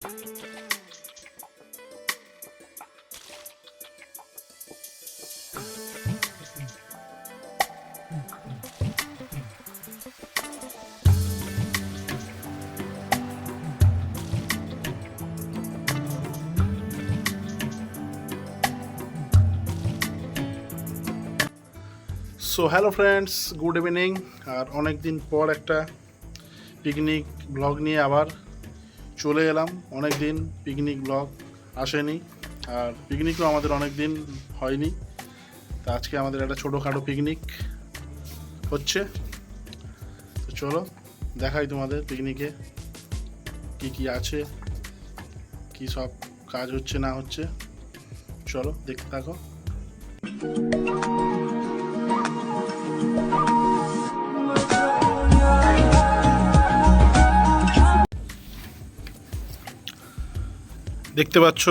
So hello friends, good evening. আর অনেক দিন পর একটা পিকনিক ব্লগ নিয়ে আবার চলে এলাম। অনেক দিন পিকনিক ব্লগ আসেনি, আর পিকনিকও আমাদের অনেক দিন হয়নি। তা আজকে আমাদের একটা ছোটোখাটো পিকনিক হচ্ছে। তো চলো দেখাই তোমাদের পিকনিকে কি কি আছে, কি সব কাজ হচ্ছে না হচ্ছে। চলো দেখতে থাকো। দেখতে পাচ্ছ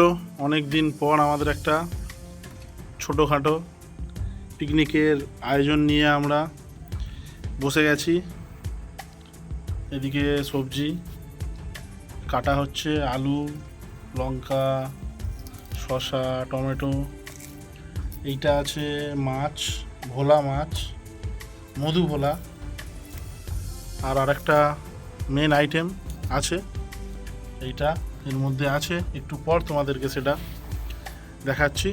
অনেক দিন পর আমাদের একটা ছোটোখাটো পিকনিকের আয়োজন নিয়ে আমরা বসে গেছি। এদিকে সবজি কাটা হচ্ছে, আলু, লঙ্কা, শসা, টমেটো। এইটা আছে মাছ, ভোলা মাছ, মধু ভোলা। আর আরেকটা মেন আইটেম আছে, এইটা এর মধ্যে আছে, একটু পর তোমাদেরকে সেটা দেখাচ্ছি।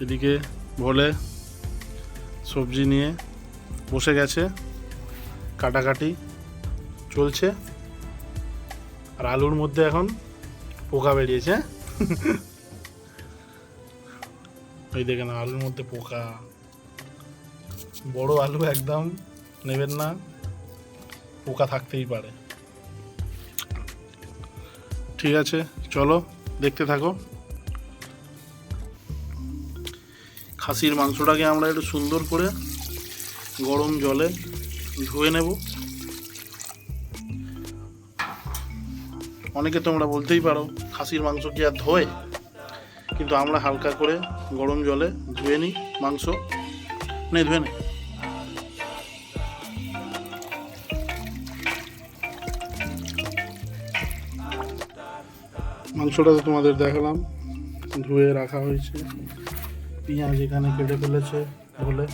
এদিকে ভোলে সবজি নিয়ে বসে গেছে, কাটাকাটি চলছে। আর আলুর মধ্যে এখন পোকা বেরিয়েছে। এই দেখেন আলুর মধ্যে পোকা। বড় আলু একদম নেবেন না, পোকা থাকতেই পারে। ঠিক আছে, চলো দেখতে থাকো। খাসির মাংসটাকে আমরা একটু সুন্দর করে গরম জলে ধুয়ে নেব। অনেকে তোমরা বলতেই পারো খাসির মাংস কি আর ধোয়, কিন্তু আমরা হালকা করে গরম জলে ধুয়ে নিই মাংস। ধুয়ে নিই। মাংসটা তো তোমাদের দেখালাম, ধুয়ে রাখা হয়েছে। পেঁয়াজ এখানে কেটে ফেলেছে বলে,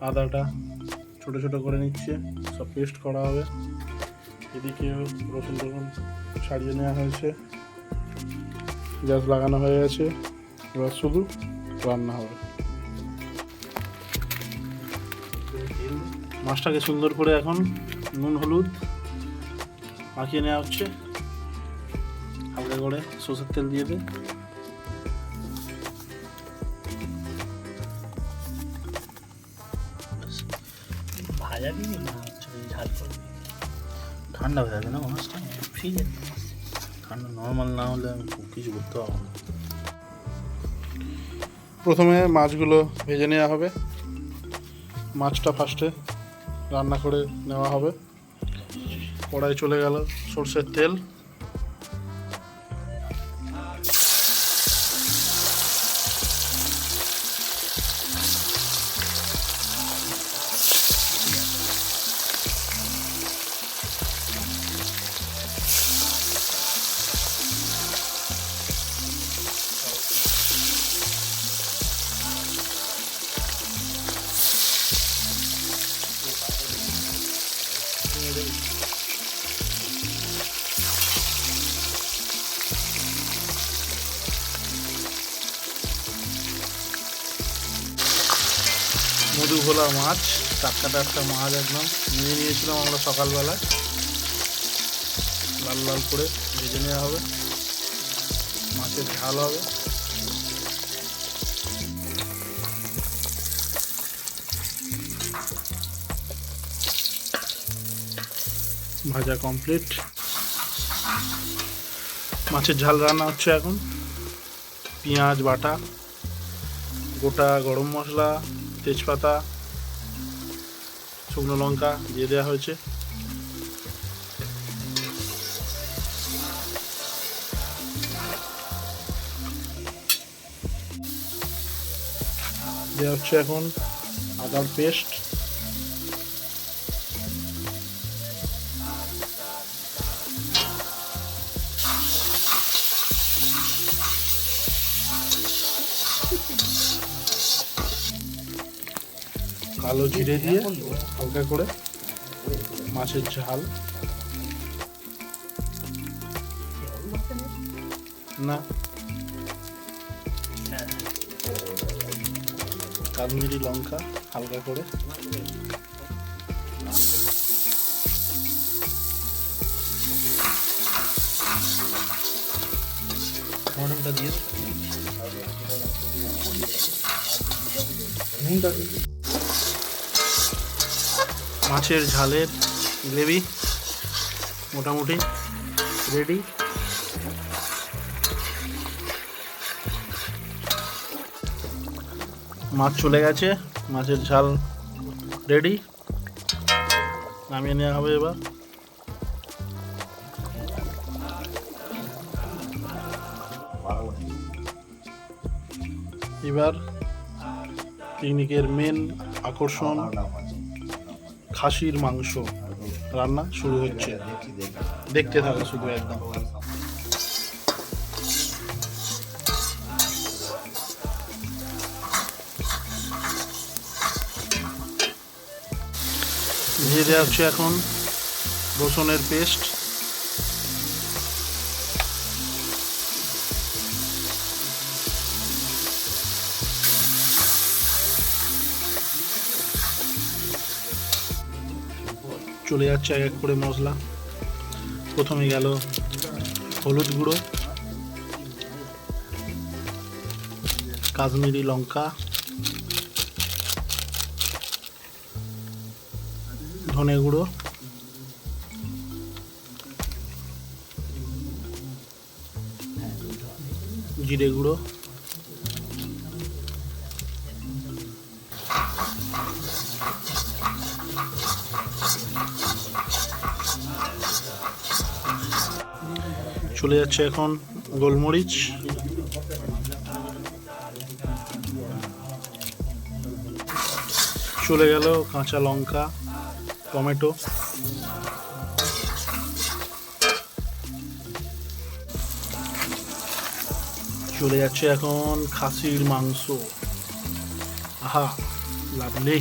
আদাটা ছোটো ছোটো করে নিচ্ছে, সব পেস্ট করা হবে। এদিকেও রসুন টসুন ছাড়িয়ে নেওয়া হয়েছে, গ্যাস লাগানো হয়ে গেছে, এবার শুধু রান্না হবে। মাছটাকে সুন্দর করে এখন নুন হলুদ মাখিয়ে নেওয়া হচ্ছে। হালকা করে সরষের তেল দিয়ে দে। ভাজা দিবি না ঝাল করবি? ঠান্ডা হয়ে যাবে না মাছটা, ফ্রিজে ঠান্ডা নর্মাল না হলে আমি কিছু করতে পারবো না। প্রথমে মাছগুলো ভেজে নেওয়া হবে। মাছটা ফার্স্টে রান্না করে নেওয়া হবে। কড়াই চলে গেল সরষের তেল। মধু ভোলা মাছ, টাটকা টাটকা মাছ একদম নিয়ে নিয়েছিলাম আমরা সকালবেলায়। লাল লাল করে ভেজে নেওয়া হবে, মাছের ঝাল হবে। ভাজা কমপ্লিট, মাছের ঝাল রান্না হচ্ছে এখন। পেঁয়াজ বাটা, গোটা গরম মশলা, তেজপাতা, শুকনো লঙ্কা দিয়ে দেওয়া হয়েছে। দেওয়া হচ্ছে এখন আদার পেস্ট, কালো জিরে দিয়ে হালকা করে মাছের ঝাল। না, কাশ্মীরি লঙ্কা হালকা করে। টমেটোটা দিয়ে মাছের ঝালের গ্রেভি মোটামুটি রেডি। মাছ চলে গেছে, মাছের ঝাল রেডি, নামিয়ে নেওয়া হবে এবার। এবার পিকনিকের মেন আকর্ষণ খাসির মাংস রান্না শুরু হচ্ছে। দেখতে থাকো শুধু একদম। দিয়ে দেওয়া হচ্ছে এখন রসুনের পেস্ট। চলে যাচ্ছে এক এক করে মশলা। প্রথমে গেল হলুদ গুঁড়ো, কাশ্মীরি লঙ্কা, ধনে গুঁড়ো, জিরে গুঁড়ো, চলে যাচ্ছে এখন গোলমরিচ, চলে গেল কাঁচা লঙ্কা, টমেটো, চলে যাচ্ছে এখন খাসির মাংস। আহা, লাভলি।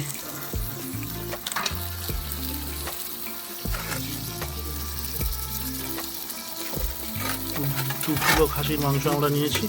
2 কিলো খাসির মাংস আমরা নিয়েছি।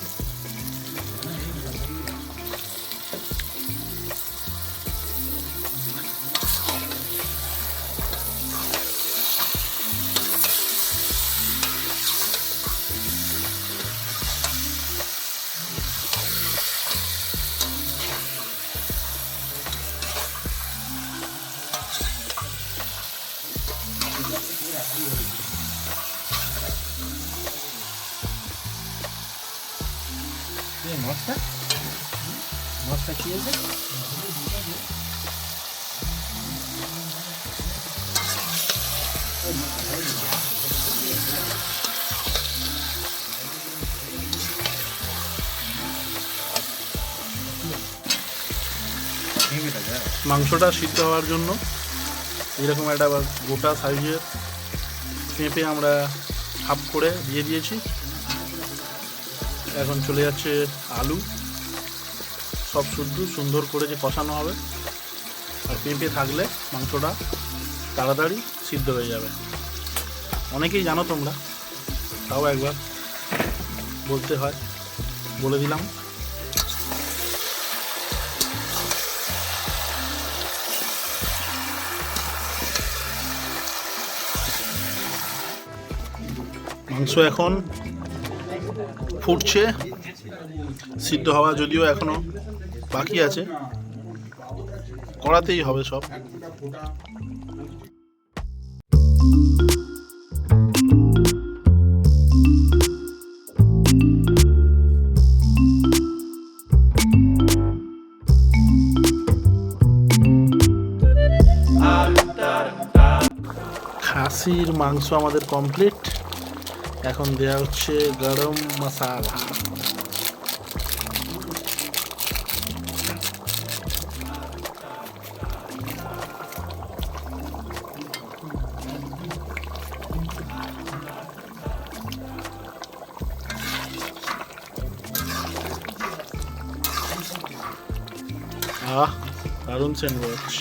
মাছটা কি আছে? মাংসটা সিদ্ধ হওয়ার জন্য এরকম একটা গোটা সাইজের পেঁপে আমরা হাফ করে দিয়ে দিয়েছি। এখন চলে যাচ্ছে আলু, সব শুদ্ধ সুন্দর করে যে কষানো হবে। আর পেঁপে থাকলে মাংসটা তাড়াতাড়ি সিদ্ধ হয়ে যাবে। অনেকেই জানো তোমরা, তাও একবার বলতে হয়, বলে দিলাম। মাংস এখন ফুটছে, সিদ্ধ হওয়া যদিও এখনো বাকি আছে, কড়াতেই হবে সব। খাসির মাংস আমাদের কমপ্লিট। এখন দেয়া হচ্ছে গরম মশলা। দারুণ স্যান্ডউইচ।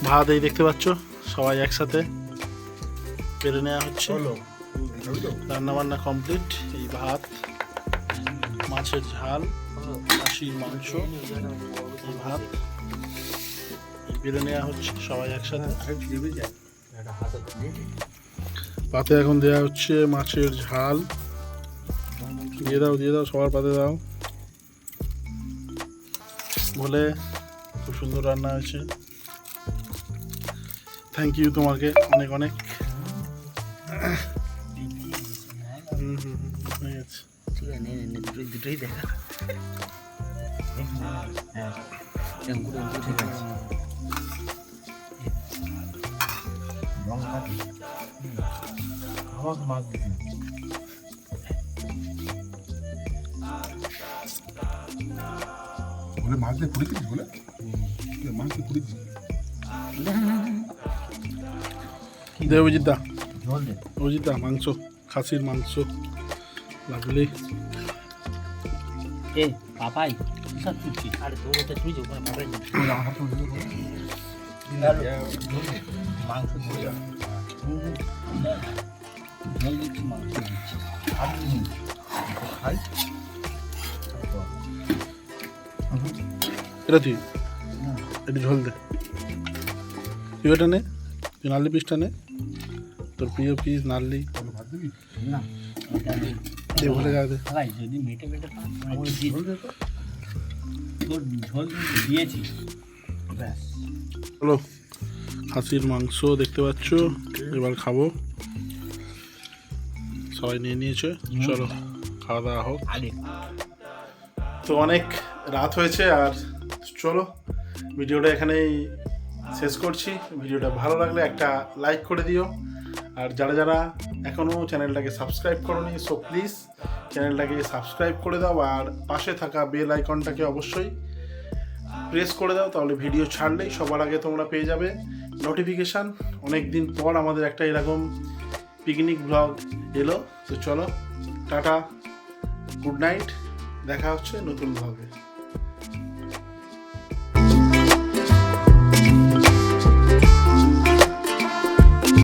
ভাত এই দেখতে পাচ্ছ সবাই একসাথে পেরে নেওয়া হচ্ছে। রান্না বান্না কমপ্লিট। এই ভাত, মাছের ঝাল, খাসির মাংস, এই ভাত পেরে নেওয়া হচ্ছে সবাই একসাথে। পাতে এখন দেওয়া হচ্ছে মাছের ঝাল। দিয়ে দাও সবার পাতে দাও। বলে খুব সুন্দর রান্না হয়েছে। থ্যাংক ইউ তোমাকে অনেক অনেক। হয়ে গেছে। দুটোই দেখা। মাছ বলে মাছ দিয়ে পুড়ে দিচ্ছি বলে মাছ দিয়ে পুড়ে দিচ্ছি। দে অজিত দা মাংস, খাসির মাংস লাগলে। এ পাপাই সব তুলছি। আরে তোর ওটা তুই ওখানে পাপাই মাংস জল দিচ্ছি, মাংস দিচ্ছি। খাই এটা তুই একটু ঝোল দে। তুই ওটা নে, তুই নার্লি পিসটা নে, তোর প্রিয় পিস নার্লি। ভাত দিবি না দে ভুলে যা দে। ভাই যদি মেটে পান তোর ঝোল দিয়েছি ব্যাস। চলো খাসির মাংস দেখতে পাচ্ছ, এবার খাবো। সবাই নিয়ে নিয়েছে, চলো খাওয়া দাওয়া হোক। আগে তো অনেক রাত হয়েছে, আর চলো ভিডিওটা এখানেই শেষ করছি। ভিডিওটা ভালো লাগলে একটা লাইক করে দিও, আর যারা যারা এখনও চ্যানেলটাকে সাবস্ক্রাইব করোনি সো প্লিজ চ্যানেলটাকে সাবস্ক্রাইব করে দাও, আর পাশে থাকা বেল আইকনটাকে অবশ্যই প্রেস করে দাও, তাহলে ভিডিও ছাড়লেই সবার আগে তোমরা পেয়ে যাবে নোটিফিকেশান। অনেক দিন পর আমাদের একটা এরকম পিকনিক ব্লগ এলো। তো চলো টাটা, গুড নাইট, দেখা হচ্ছে নতুন ব্লগে।